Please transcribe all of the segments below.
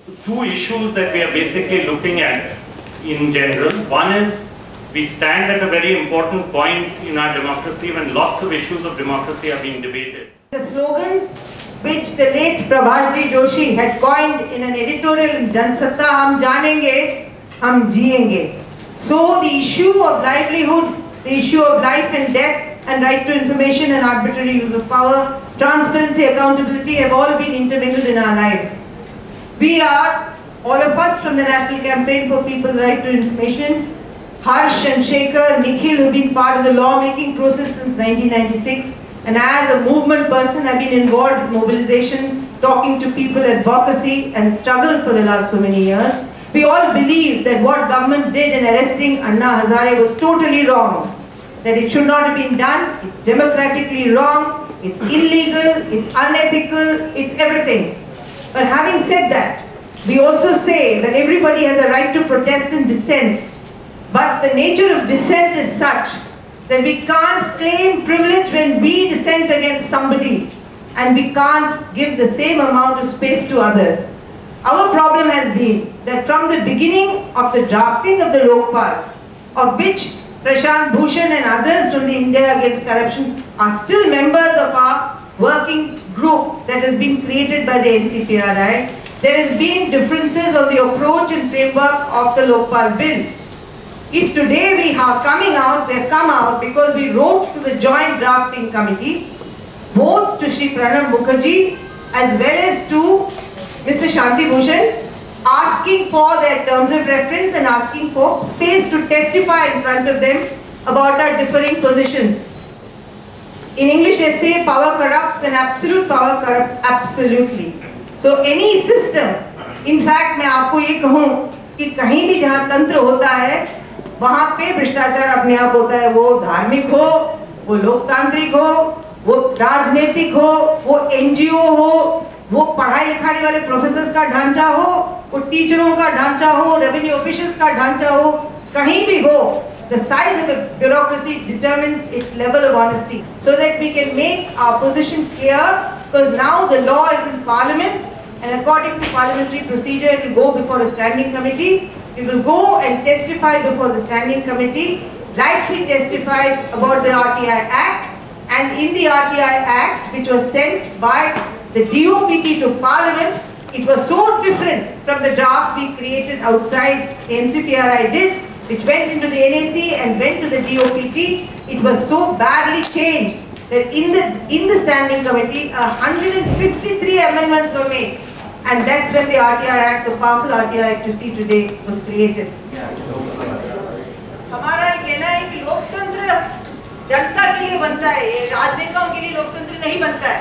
two issues that we are basically looking at in general. One is we stand at a very important point in our democracy when lots of issues of democracy are being debated. The slogan which the late Prabhasji Joshi had coined in an editorial in Jansatta, "Hum janenge, hum jiyenge." So the issue of livelihood, the issue of life and death, and right to information and arbitrary use of power, transparency, accountability have all been intermingled in our lives. We are, all of us from the National Campaign for People's Right to Information, Harsh and Shekhar, Nikhil, who have been part of the law-making process since 1996, and as a movement person, I've been involved in mobilization, talking to people, advocacy, and struggle for the last so many years. We all believe that what government did in arresting Anna Hazare was totally wrong, that it should not have been done, it's democratically wrong, it's illegal, it's unethical, it's everything. But having said that, we also say that everybody has a right to protest and dissent, but the nature of dissent is such that we can't claim privilege when we dissent against somebody, and we can't give the same amount of space to others. Our problem has been that from the beginning of the drafting of the Lokpal, of which Prashant Bhushan and others from the India Against Corruption are still members of our working group that has been created by the NCPRI, there has been differences on the approach and framework of the Lokpal bill. If today we are coming out, we have come out because we wrote to the Joint Drafting Committee, both to Shri Pranab Mukherjee as well as to Mr. Shanti Bhushan, asking for their terms of reference and asking for space to testify in front of them about our differing positions. In English they say power corrupts and absolute power corrupts absolutely. So any system, in fact मैं आपको ये कहूँ कि कहीं भी जहाँ तंत्र होता है वहाँ पे भ्रष्टाचार अपने आप होता है, वो धार्मिक हो, वो लोकतांत्रिक हो, वो राजनीतिक हो, वो एनजीओ हो, वो पढ़ाई लिखाने वाले प्रोफेसर्स का ढांचा हो, वो टीचरों का ढांचा हो, रेवेन्यू ऑफिशियल्स का ढांचा हो, कहीं भी हो, the size of the bureaucracy determines its level of honesty, so that we can make our position clear, because now the law is in Parliament, and according to parliamentary procedure it will go before a standing committee. We will go and testify before the standing committee, like we testified about the RTI Act, and in the RTI Act, which was sent by the DOPT to Parliament, it was so different from the draft we created outside the NCPRI did, which went into the NAC and went to the DOPT. It was so badly changed that in the standing committee, 153 amendments were made. And that's when the RTI Act, the powerful RTI Act you see today, was created. हमारा कहना है कि लोकतंत्र जनता के लिए बनता है, ये राजनेताओं के लिए लोकतंत्र नहीं बनता है।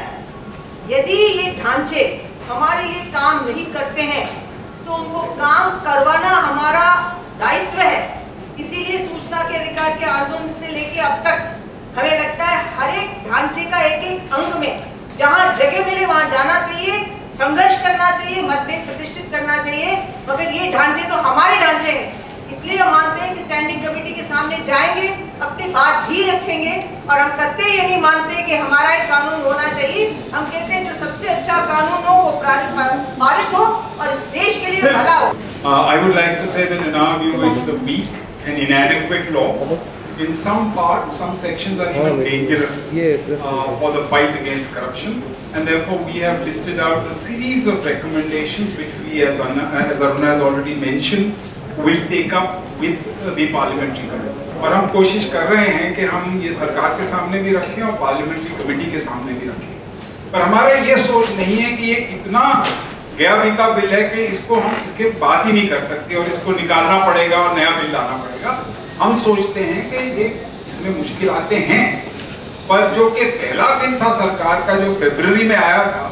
यदि ये ढांचे हमारे लिए काम नहीं करते हैं, तो उनको काम करवाना हमारा दायित्व है। इसीलिए सूचना के अधिकार के आंदोलन से लेके अब तक हमें लगता है हर एक ढांचे का एक अंग में जहाँ जगह मिले वहाँ जाना चाहिए, संघर्ष करना चाहिए, मतभेद प्रतिष्ठित करना चाहिए, मगर ये ढांचे तो हमारे ढांचे हैं। इसलिए हम मानते हैं कि स्टैंडिंग कमेटी के सामने जाएंगे, अपनी बात भी रखेंगे, और हम कतई ये नहीं मानते कि हमारा एक कानून होना चाहिए। हम कहते हैं जो सबसे अच्छा कानून हो वो पारित हो और इस देश के लिए भला हो। I would like to say that in our view it's a weak and inadequate law. In some parts, some sections are even dangerous for the fight against corruption, and therefore we have listed out a series of recommendations which we, as Aruna has already mentioned, will take up with the parliamentary committee. और हम कोशिश कर रहे हैं कि हम ये सरकार के सामने भी रखें और पार्लियामेंट्री कमेटी के सामने भी रखें। पर हमारा ये सोच नहीं है कि ये इतना गया बीता बिल है कि इसको हम इसके बात ही नहीं कर सकते और इसको निकालना पड़ेगा और नया बिल लाना पड़ेगा। हम सोचते हैं कि ये इसमें मुश्किल आते हैं, पर जो कि पहला बिल था सरकार का जो फरवरी में आया था,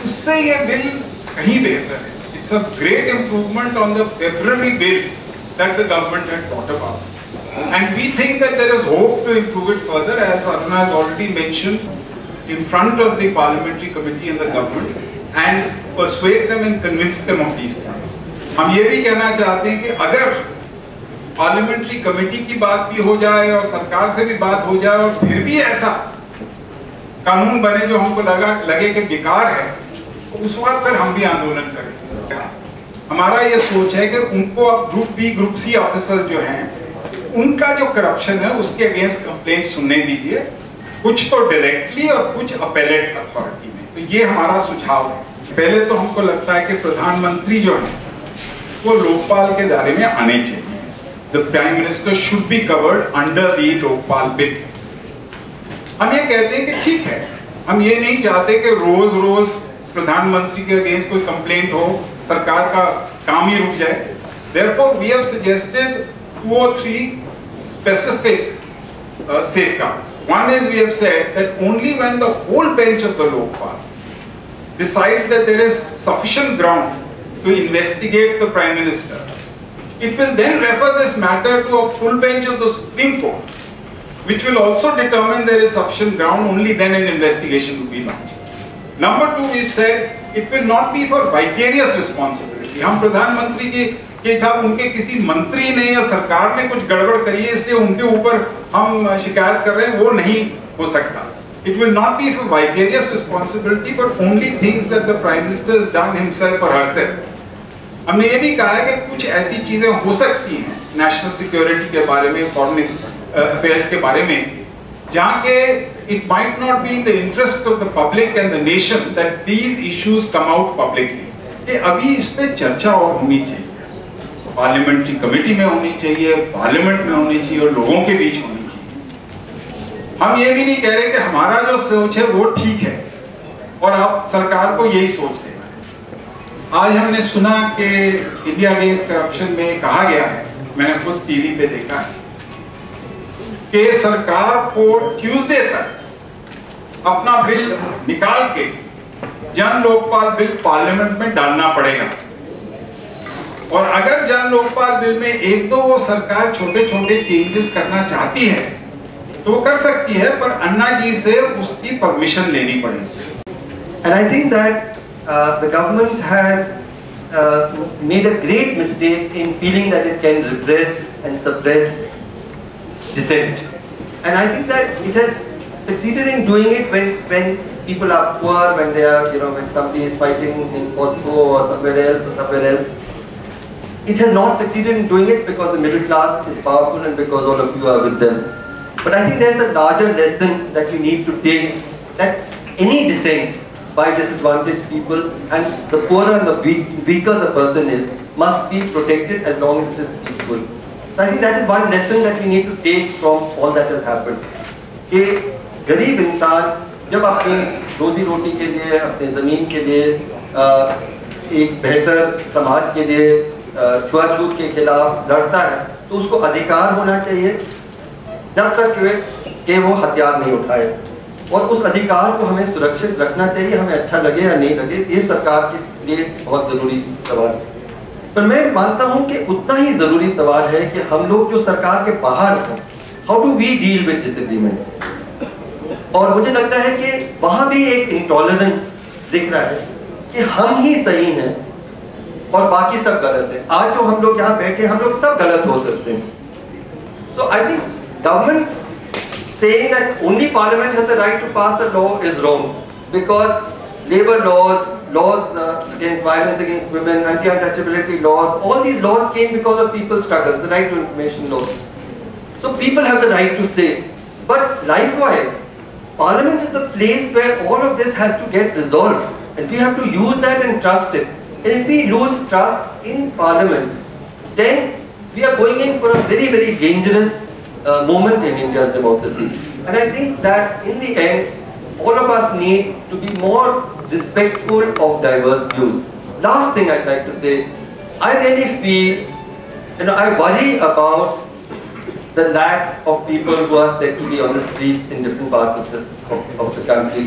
उससे ये बिल कहीं बेहतर है। It's a great improvement on the February bill that the government had thought about, and we think that there is hope to improve it further, as Aruna has already mentioned, in front of the parliamentary committee and the government, and persuade them and convince them of these points. हम ये भी कहना चाहते हैं कि अगर parliamentary committee की बात भी हो जाए और सरकार से भी बात हो जाए और फिर भी ऐसा कानून बने जो हमको लगे कि बेकार है, तो उस वक्त पर हम भी आंदोलन करेंगे। हमारा ये सोच है कि उनको अब group B group C officers जो हैं उनका जो करप्शन है उसके अगेंस्ट कंप्लेंट सुनने दीजिए, कुछ तो डायरेक्टली और कुछ अपेलेट अथॉरिटी में। तो ये हमारा सुझाव है। पहले तो हमको लगता है कि प्रधानमंत्री जो है वो लोकपाल के दायरे में आने चाहिए। The prime minister should be covered under the Lokpal bill. हम ये कहते हैं कि ठीक है, हम ये नहीं चाहते कि रोज रोज प्रधानमंत्री के अगेंस्ट कोई कंप्लेंट हो, सरकार का काम ही रुक जाए। Therefore, we have suggested 2 or 3 specific safeguards. One is, we have said that only when the whole bench of the Lokpal decides that there is sufficient ground to investigate the Prime Minister, it will then refer this matter to a full bench of the Supreme Court, which will also determine there is sufficient ground. Only then an investigation will be launched. Number 2, we've said it will not be for vicarious responsibility. हम प्रधानमंत्री के साथ उनके किसी मंत्री ने या सरकार ने कुछ गड़बड़ करी है इसलिए उनके ऊपर हम शिकायत कर रहे हैं, वो नहीं हो सकता. It will not be for vicarious responsibility, but only things that the Prime Minister has done himself or herself. हमने ये भी कहा है कि कुछ ऐसी चीजें हो सकती हैं नेशनल सिक्योरिटी के बारे में, फॉरेन अफेयर्स के बारे में, जहाँ के it might not be in the interest of the public and the nation that these issues come out publicly. कि अभी इस पे चर्चा और होनी चाहिए, पार्लियामेंट्री कमेटी में होनी चाहिए, पार्लियामेंट में होनी चाहिए और लोगों के बीच होनी चाहिए. हम ये भी नहीं कह रहे कि हमारा जो सोच है वो ठीक है और आप सरकार को यही सोच देना है. आज हमने सुना कि इंडिया अगेंस्ट करप्शन में कहा गया है, मैंने खुद टीवी पे देखा है, कि सरकार को ट्यूसडे तक अपना बिल निकाल के जन लोकपाल बिल पार्लियामेंट में डालना पड़ेगा. और अगर जन लोकपाल बिल में 1-2 वो सरकार छोटे छोटे चेंजेस करना चाहती है तो वो कर सकती है, पर अन्ना जी से उसकी परमिशन लेनी पड़ेगी. And I think that the government has made a great mistake in feeling that it can repress and suppress dissent. And I think that it has succeeded in doing it when people are poor, when they are, when somebody is fighting in Costco or somewhere else. It has not succeeded in doing it because the middle class is powerful and because all of you are with them. But I think there's a larger lesson that we need to take, that any dissent by disadvantaged people, and the poorer and the weaker the person is, must be protected as long as it is peaceful. So I think that is one lesson that we need to take from all that has happened. कि गरीब इंसान जब अपनी रोजी रोटी के लिए, अपने ज़मीन के लिए, एक बेहतर समाज के लिए, छुआछूत के खिलाफ लड़ता है, तो उसको अधिकार होना चाहिए जब तक कि वो हथियार नहीं उठाए, और उस अधिकार को हमें सुरक्षित रखना चाहिए, हमें अच्छा लगे या नहीं लगे. ये सरकार के लिए बहुत ज़रूरी सवाल है. पर मैं मानता हूँ कि उतना ही ज़रूरी सवाल है कि हम लोग जो सरकार के बाहर हैं, how do we deal with disagreement. और मुझे लगता है कि वहाँ भी एक इंटॉलरेंस दिख रहा है कि हम ही सही हैं और बाकी सब गलत है. आज जो हम लोग यहाँ बैठे, हम लोग सब गलत हो सकते हैं. So I think government saying that only parliament has the right to pass a law is wrong, because labor laws, against violence against women, anti-untouchability laws, all these laws came because of people's struggles, the right to information laws. So people have the right to say. But likewise, parliament is the place where all of this has to get resolved, and we have to use that and trust it. And if we lose trust in parliament, then we are going in for a very, very dangerous moment in India's democracy. And I think that in the end, all of us need to be more respectful of diverse views. Last thing I'd like to say, I really feel, I worry about the lakhs of people who are said to be on the streets in different parts of the country,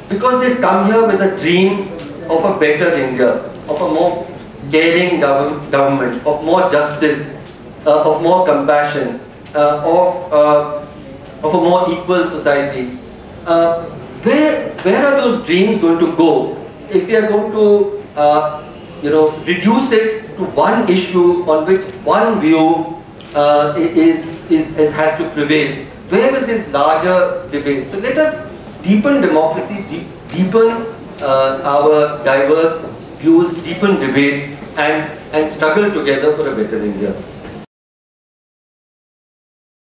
because they've come here with a dream of a better India, of a more caring government, of more justice, of more compassion, of a more equal society. Where are those dreams going to go if we are going to reduce it to one issue on which one view has to prevail? Where will this larger debate? So let us deepen democracy, deepen our diverse views, deepen debate, and struggle together for a better India.